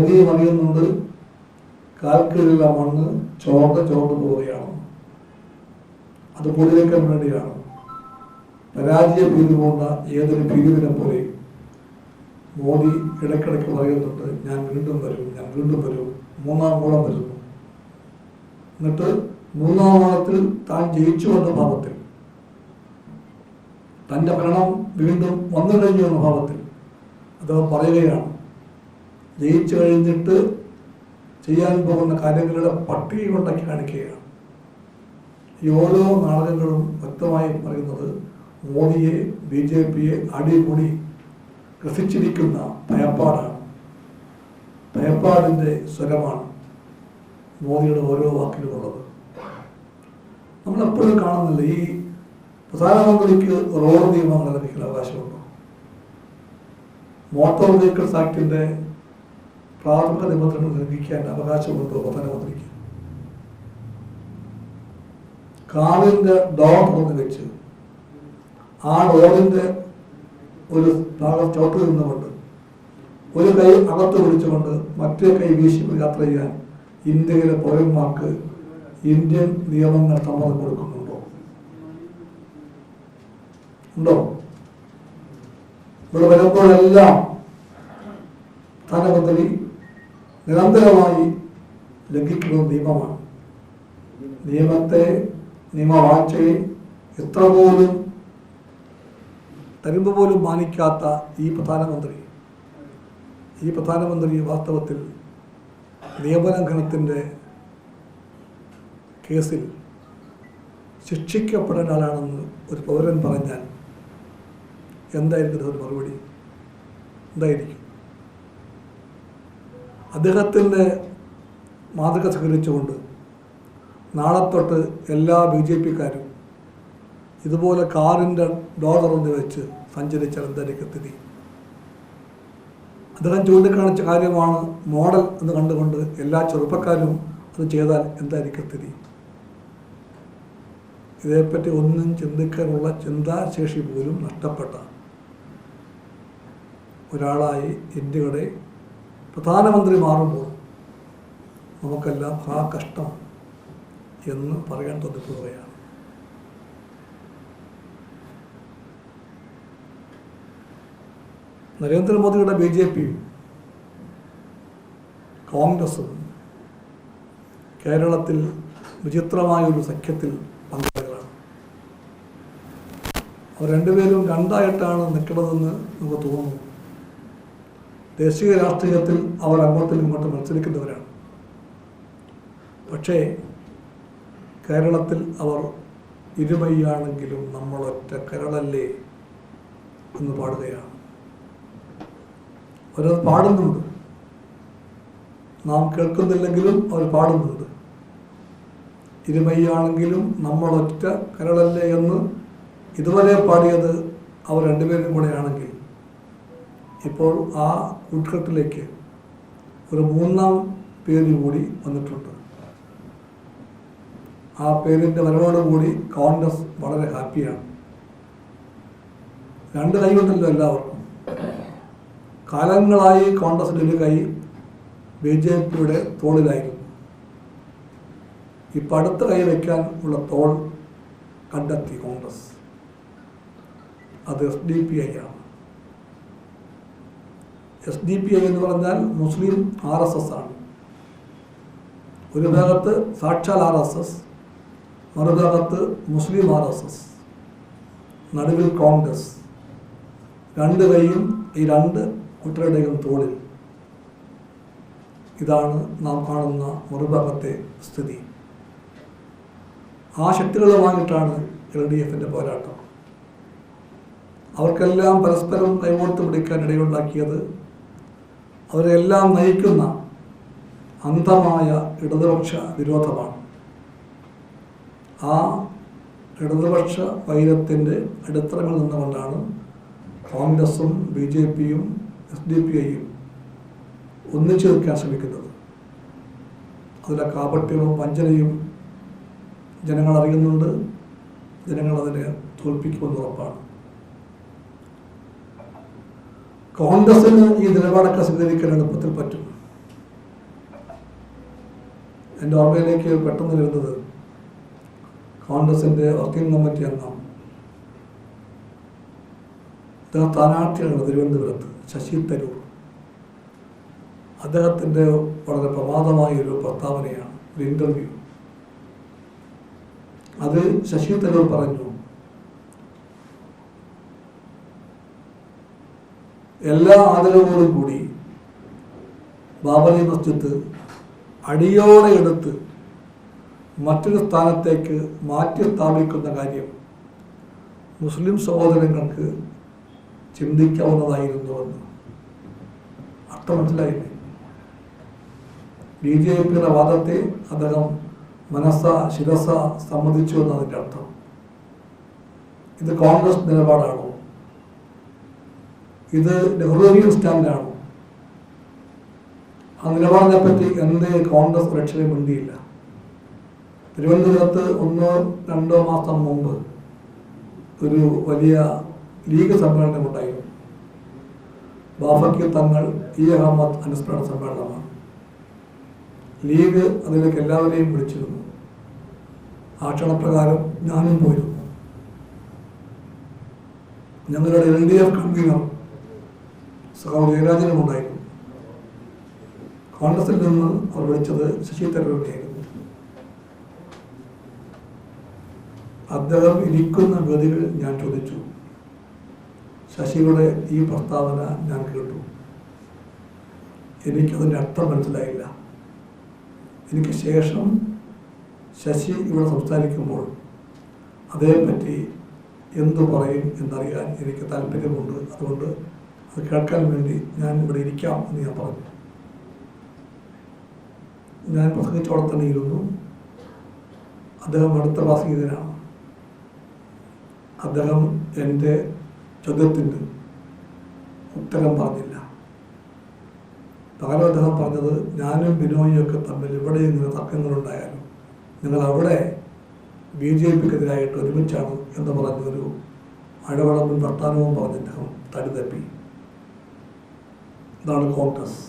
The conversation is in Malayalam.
മോദിയും അറിയുന്നുണ്ട് കാൽക്കീഴിലുള്ള മണ്ണ് ചോർന്ന് പോവുകയാണ്. അത് പൊടിവെക്കാൻ വേണ്ടിയാണ് പരാജയ ഭീതി പോന്ന ഏതൊരു ഭീരുവിനെ പോലെ മോദി ഇടയ്ക്കിടയ്ക്ക് പറയുന്നുണ്ട്, ഞാൻ വീണ്ടും വരും, മൂന്നാം ഓളം വരുന്നു. എന്നിട്ട് മൂന്നാം ഓളത്തിൽ താൻ ജയിച്ചു എന്ന ഭാവത്തിൽ, തൻ്റെ ഭരണം വീണ്ടും വന്നു കഴിഞ്ഞു എന്ന ഭാവത്തിൽ അദ്ദേഹം പറയുകയാണ്. ജയിച്ചു കഴിഞ്ഞിട്ട് ചെയ്യാൻ പോകുന്ന കാര്യങ്ങളുടെ പട്ടിക ഉണ്ടാക്കി കാണിക്കുകയാണ്. ഈ ഓരോ നാടകങ്ങളും വ്യക്തമായി പറയുന്നത് മോദിയെ, BJPയെ അടിപൊളി ഗ്രസിച്ചിരിക്കുന്ന ഭയപ്പാടാണ്. ഭയപ്പാടിൻ്റെ സ്വരമാണ് മോദിയുടെ ഓരോ വാക്കിലുമുള്ളത്. നമ്മളെപ്പോഴും കാണുന്നില്ല, ഈ പ്രധാനമന്ത്രിക്ക് റോഡ് നിയമം നിലനിൽക്കുന്ന അവകാശമുണ്ടോ? മോട്ടോർ വെഹിക്കിൾസ് ആക്ടിൻ്റെ പ്രാഥമിക നിബന്ധനകൾ ലംഘിക്കാൻ അവകാശമുണ്ടോ പ്രധാനമന്ത്രിക്ക്? കാറിൻ്റെ ഡോർ തുറന്ന് വെച്ച് ആ ഡോറിൻ്റെ ഒരു ഭാഗം ചോട്ടിൽ നിന്നുകൊണ്ട് ഒരു കൈ അകത്ത് പിടിച്ചുകൊണ്ട് മറ്റേ കൈ വീശി യാത്ര ചെയ്യാൻ ഇന്ത്യയിലെ പൗരന്മാർക്ക് ഇന്ത്യൻ നിയമങ്ങൾ സമ്മതം കൊടുക്കുന്നുണ്ടോ? ഉണ്ടോ? ഇവിടെ വരുമ്പോഴെല്ലാം പ്രധാനമന്ത്രി നിരന്തരമായി ലംഘിക്കുന്ന നിയമമാണ്. നിയമവാഴ്ചയെ എത്ര പോലും തരുമ്പ് പോലും മാനിക്കാത്ത ഈ പ്രധാനമന്ത്രി വാസ്തവത്തിൽ നിയമലംഘനത്തിൻ്റെ കേസിൽ ശിക്ഷിക്കപ്പെടേണ്ട ആളാണെന്ന് ഒരു പൗരൻ പറഞ്ഞാൽ എന്തായിരിക്കും ഒരു മറുപടി? എന്തായിരിക്കും? അദ്ദേഹത്തിൻ്റെ മാതൃക സ്വീകരിച്ചുകൊണ്ട് നാളെ തൊട്ട് എല്ലാ BJPക്കാരും ഇതുപോലെ കാറിൻ്റെ ഡോർ തുറന്ന് വെച്ച് സഞ്ചരിച്ചാൽ എന്തായിരിക്കും സ്ഥിതി? അദ്ദേഹം ചൂണ്ടിക്കാണിച്ച കാര്യമാണ് മോഡൽ എന്ന് കണ്ടുകൊണ്ട് എല്ലാ ചെറുപ്പക്കാരും അത് ചെയ്താൽ എന്തായിരിക്കും സ്ഥിതി? ഇതേപ്പറ്റി ഒന്നും ചിന്തിക്കാനുള്ള ചിന്താശേഷി പോലും നഷ്ടപ്പെട്ട ഒരാളായി ഇന്ത്യയുടെ പ്രധാനമന്ത്രി മാറുമ്പോൾ നമുക്കെല്ലാം കഷ്ടം എന്ന് പറയാൻ തോന്നിപ്പോവുകയാണ്. നരേന്ദ്രമോദിയുടെ BJPയും കോൺഗ്രസും കേരളത്തിൽ വിചിത്രമായൊരു സഖ്യത്തിൽ പങ്കാളികളാണ്. അവർ രണ്ടുപേരും രണ്ടായിട്ടാണ് നിൽക്കുന്നതെന്ന് നമുക്ക് തോന്നുന്നു. ദേശീയ രാഷ്ട്രീയത്തിൽ അവർ അങ്ങോട്ടും ഇങ്ങോട്ടും മത്സരിക്കുന്നവരാണ്. പക്ഷേ കേരളത്തിൽ അവർ ഇരുമയ്യാണെങ്കിലും നമ്മളൊറ്റ കേരളല്ലേ എന്ന് പാടുകയാണ്. അവരത് പാടുന്നുണ്ട്, നാം കേൾക്കുന്നില്ലെങ്കിലും അവർ പാടുന്നുണ്ട്. ഇരുമയ്യാണെങ്കിലും നമ്മളൊറ്റ കേരളല്ലേ എന്ന് ഇതുവരെ പാടിയത് അവർ രണ്ടുപേരും കൂടെയാണെങ്കിൽ ഇപ്പോൾ ആ കൂട്ടുകെട്ടിലേക്ക് ഒരു മൂന്നാം പേര് കൂടി വന്നിട്ടുണ്ട്. ആ പേരിൻ്റെ വരവോടുകൂടി കോൺഗ്രസ് വളരെ ഹാപ്പിയാണ്. രണ്ട് കൈയുണ്ടല്ലോ എല്ലാവർക്കും. കാലങ്ങളായി കോൺഗ്രസിൻ്റെ ഒരു കൈ BJPയുടെ തോളിലായിരുന്നു. ഇപ്പം അടുത്ത കൈ വയ്ക്കാൻ ഉള്ള തോൾ കണ്ടെത്തി കോൺഗ്രസ്. അത് SDPI ആണ്. SDPI എന്ന് പറഞ്ഞാൽ മുസ്ലിം RSS ആണ്. ഒരു ഭാഗത്ത് സാക്ഷാൽ RSS, മറുഭാഗത്ത് മുസ്ലിം RSS, നടുവിൽ കോൺഗ്രസ്. രണ്ട് കൈയും ഈ രണ്ട് കുട്ടികളുടെയും തോളിൽ. ഇതാണ് നാം കാണുന്ന മറുഭാഗത്തെ സ്ഥിതി. ആ ശക്തികളുമായിട്ടാണ് LDFൻ്റെ പോരാട്ടം. അവർക്കെല്ലാം പരസ്പരം കൈകോർത്ത് പിടിക്കാൻ ഇടയുണ്ടാക്കിയത് അവരെല്ലാം നയിക്കുന്ന അന്ധമായ ഇടതുപക്ഷ വിരോധമാണ്. ആ ഇടതുപക്ഷ വൈരത്തിൻ്റെ അടിത്തറയിൽ നിന്നുകൊണ്ടാണ് കോൺഗ്രസും BJPയും SDPIയും ഒന്നിച്ചു നിൽക്കാൻ ശ്രമിക്കുന്നത്. അതിലെ കാപട്യവും വഞ്ചനയും ജനങ്ങൾ അറിയുന്നുണ്ട്. ജനങ്ങളതിനെ തോൽപ്പിക്കുമെന്ന് ഉറപ്പാണ്. കോൺഗ്രസിന് ഈ നിലപാടൊക്കെ സ്വീകരിക്കാൻ എളുപ്പത്തിൽ പറ്റും. എൻ്റെ ഓർമ്മയിലേക്ക് പെട്ടെന്ന് വരുന്നത് കോൺഗ്രസിൻ്റെ വർക്കിംഗ് കമ്മിറ്റി അംഗം അദ്ദേഹം സ്ഥാനാർത്ഥിയാണ് തിരുവനന്തപുരത്ത്, ശശി തരൂർ. അദ്ദേഹത്തിൻ്റെ വളരെ പ്രമാദമായൊരു പ്രസ്താവനയാണ്, ഒരു ഇൻ്റർവ്യൂ. അത് ശശി തരൂർ പറഞ്ഞു, എല്ലാ ആദരവോടും കൂടി ബാബറി മസ്ജിദ് അടിയോടെ എടുത്ത് മറ്റൊരു സ്ഥാനത്തേക്ക് മാറ്റി സ്ഥാപിക്കുന്ന കാര്യം മുസ്ലിം സഹോദരങ്ങൾക്ക് ചിന്തിക്കാവുന്നതായിരുന്നുവെന്ന്. അർത്ഥം മനസ്സിലായില്ലേ? BJPയുടെ വാദത്തെ അദ്ദേഹം മനസ്സ ശിരസ സമ്മതിച്ചു എന്നതിൻ്റെ അർത്ഥം. ഇത് കോൺഗ്രസ് നിലപാടാണോ? ഇത് നെഹ്റുവിയൻ സ്റ്റാൻഡാണോ? ആ നിലപാടിനെ പറ്റി എന്തേ കോൺഗ്രസ് ഒരക്ഷരം മിണ്ടിയില്ല? തിരുവനന്തപുരത്ത് 1-2 മാസം മുമ്പ് ഒരു വലിയ ലീഗ് സമ്മേളനം ഉണ്ടായിരുന്നു. ബാഫക്കി തങ്ങൾ അഹമ്മദ് അനുസ്മരണ സമ്മേളനമാണ്. ലീഗ് അതിലേക്ക് എല്ലാവരെയും വിളിച്ചിരുന്നു. ആ ക്ഷണപ്രകാരം ഞാനും പോയിരുന്നു. ഞങ്ങളുടെ LDF കൺവീനർ സഹോദരൻ ജയരാജനും ഉണ്ടായിരുന്നു. കോൺഗ്രസിൽ നിന്ന് അവർ വിളിച്ചത് ശശി തരൂരിനെയായിരുന്നു. അദ്ദേഹം ഇരിക്കുന്ന വേദികളിൽ ഞാൻ ചോദിച്ചു, ശശിയുടെ ഈ പ്രസ്താവന ഞാൻ കേട്ടു, എനിക്കതിൻ്റെ അർത്ഥം മനസ്സിലായില്ല. എനിക്ക് ശേഷം ശശി ഇവിടെ സംസാരിക്കുമ്പോൾ അതേപ്പറ്റി എന്തു പറയും എന്നറിയാൻ എനിക്ക് താല്പര്യമുണ്ട്. അതുകൊണ്ട് അത് കേൾക്കാൻ വേണ്ടി ഞാൻ ഇവിടെ ഇരിക്കാം എന്ന് ഞാൻ പറഞ്ഞു. ഞാൻ പ്രസംഗിച്ചോടെ തന്നെ ഇരുന്നു. അദ്ദേഹം അടുത്ത പ്രാസംഗികനാണ്. അദ്ദേഹം എൻ്റെ ചോദ്യത്തിന് ഉത്തരം പറഞ്ഞില്ല. പകരം അദ്ദേഹം പറഞ്ഞത്, ഞാനും ബിനോയിയൊക്കെ തമ്മിൽ ഇവിടെ ഇങ്ങനെ തർക്കങ്ങളുണ്ടായാലും നിങ്ങൾ അവിടെ BJPക്കെതിരായിട്ട് ഒരുമിച്ചാണ് എന്ന് പറഞ്ഞൊരു അഴവളവും വർത്താനവും പറഞ്ഞ് അദ്ദേഹം തടി തപ്പി. ഇതാണ് കോൺഗ്രസ്.